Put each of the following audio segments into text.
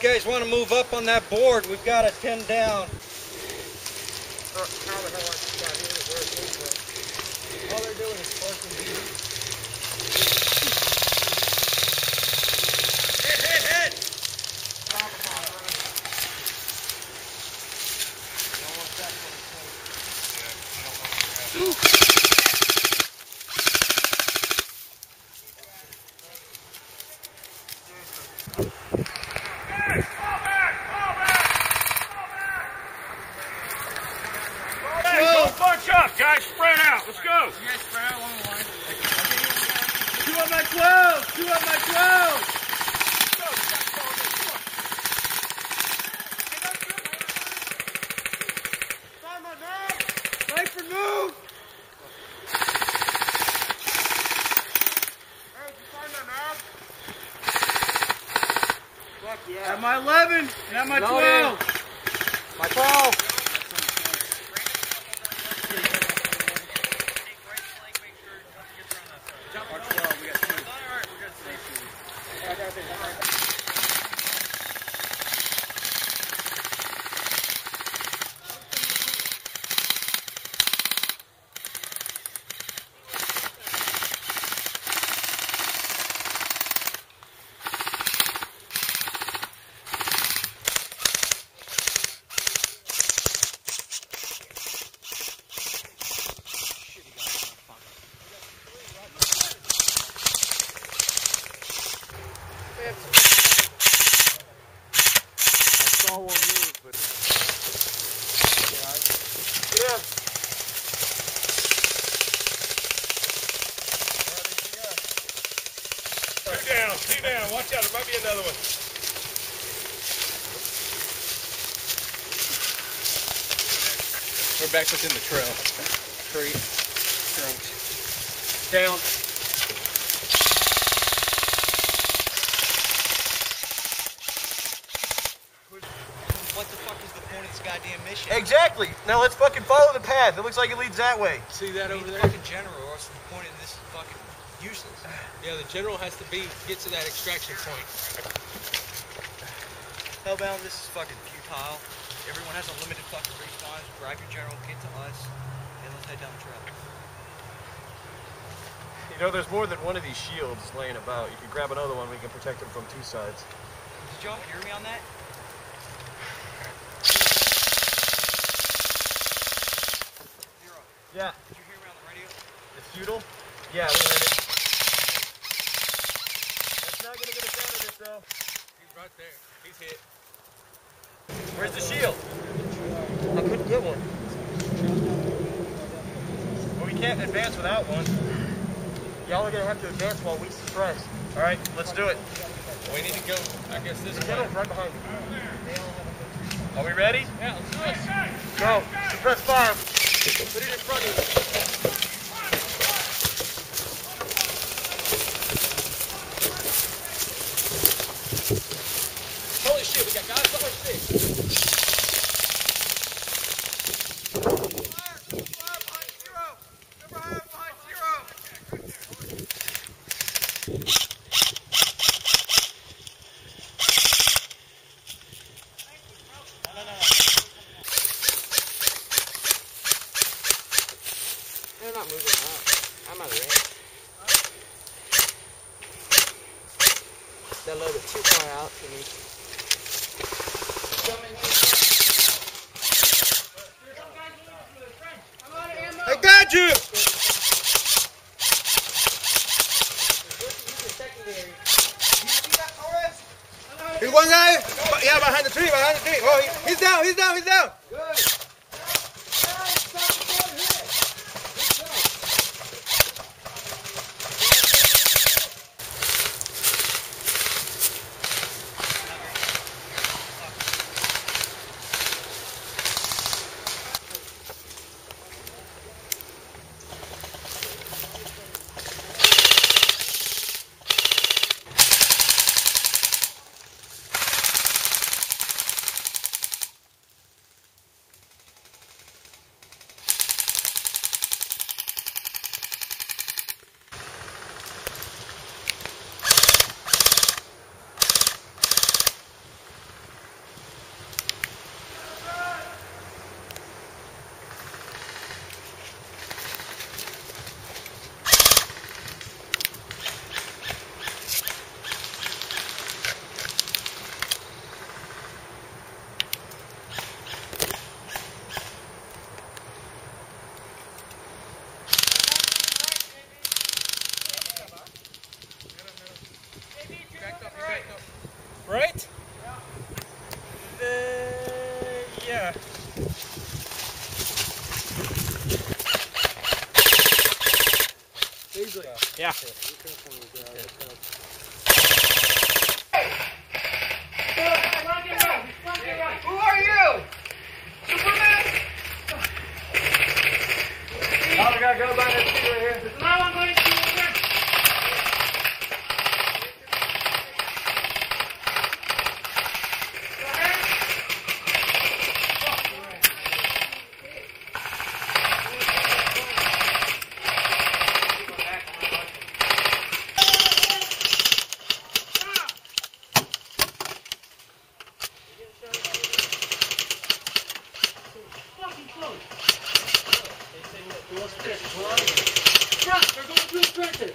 guys want to move up on that board, we've got it pinned down. How the hell I just got here? Where it came from? All they're doing is forcing me. Hit! Bunch up, guys. Spread out. Let's go. You guys spread out along the line. 2 up my 12. 2 up my 12. Wait for move. Hey, did you find that knob? Fuck yeah. At my 11 and at my 12. My 12. Stay down. Watch out. There might be another one. We're back within the trail. Tree. Trunks. Down. What the fuck is the point of this goddamn mission? Exactly. Now let's fucking follow the path. It looks like it leads that way. See that over there? Fucking general, or else the point of this is fucking useless. Yeah, the general has to get to that extraction point. Hellbound, this is fucking futile. Everyone has unlimited fucking respawns. Grab your general, get to us, and let's head down the trail. You know, there's more than one of these shields laying about. You can grab another one. We can protect them from two sides. Did y'all hear me on that? Zero. Yeah. Did you hear me on the radio? It's futile? Yeah, we heard it. That's not gonna get us out of this, though. He's right there. He's hit. Where's the shield? I couldn't get one. Well, we can't advance without one. Y'all are gonna have to advance while we suppress. All right, let's do it. We need to go, I guess, this The way. general's right behind you. Are we ready? Yeah, let's do it. Go. Suppress fire. Put it in front of you. Holy shit, we got guys. Holy shit. They're not moving up. I'm out of range. They're a little bit too far out for me. I got you! Here's one guy. Yeah, behind the tree, Oh, he's down. Good. Yeah. Who are you? Superman? Oh, we gotta go by that tree right here. Now I'm going to they're going through the trenches.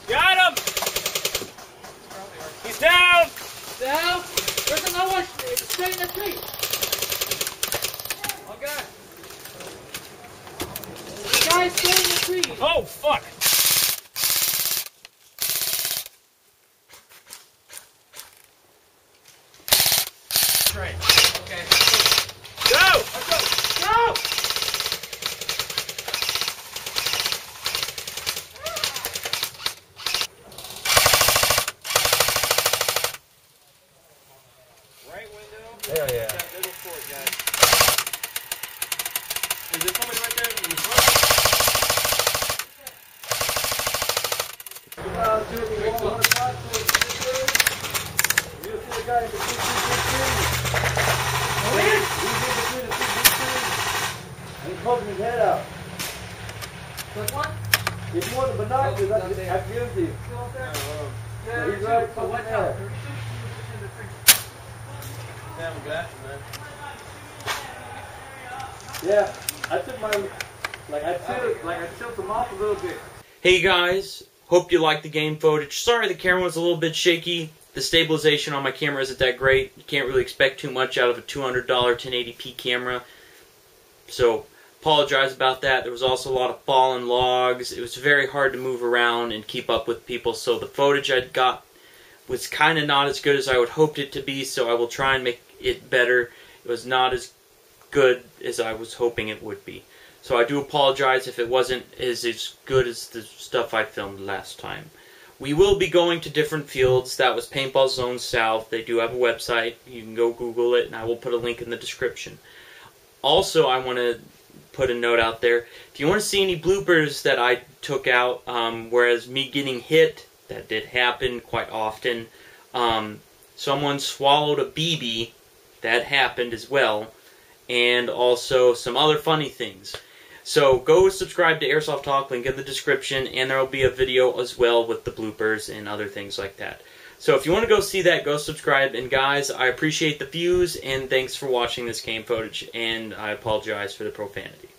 Got him! He's down! Down. There's another one straight in the tree. Okay. The guy's still in the tree. Oh, fuck! Right. Okay. Go! Go! Right window. Hell yeah. That middle court, guys. Is there somebody right there in the front? You see the guy in the tree. He's in between the two trees. And he's poking his head out. Which one? If you want the binoculars, I can give you. Still up there? Yeah, he's right But watch fucking out. there. In the tree. Damn, got you, man. Yeah, I took my, I tilt them off a little bit. Hey guys, hope you liked the game footage. Sorry the camera was a little bit shaky. The stabilization on my camera isn't that great. You can't really expect too much out of a $200 1080p camera. So, apologize about that. There was also a lot of fallen logs. It was very hard to move around and keep up with people. So the footage I got was kind of not as good as I would hoped it to be. So I will try and make it better. It was not as good as I was hoping it would be. So I do apologize if it wasn't as good as the stuff I filmed last time. We will be going to different fields. That was Paintball Zone South. They do have a website. You can go Google it, and I will put a link in the description. Also, I want to put a note out there. If you want to see any bloopers that I took out, whereas me getting hit, that did happen quite often. Someone swallowed a BB, that happened as well. And also some other funny things. So go subscribe to Airsoft Talk, link in the description, and there will be a video as well with the bloopers and other things like that. So if you want to go see that, go subscribe. And guys, I appreciate the views, and thanks for watching this game footage, and I apologize for the profanity.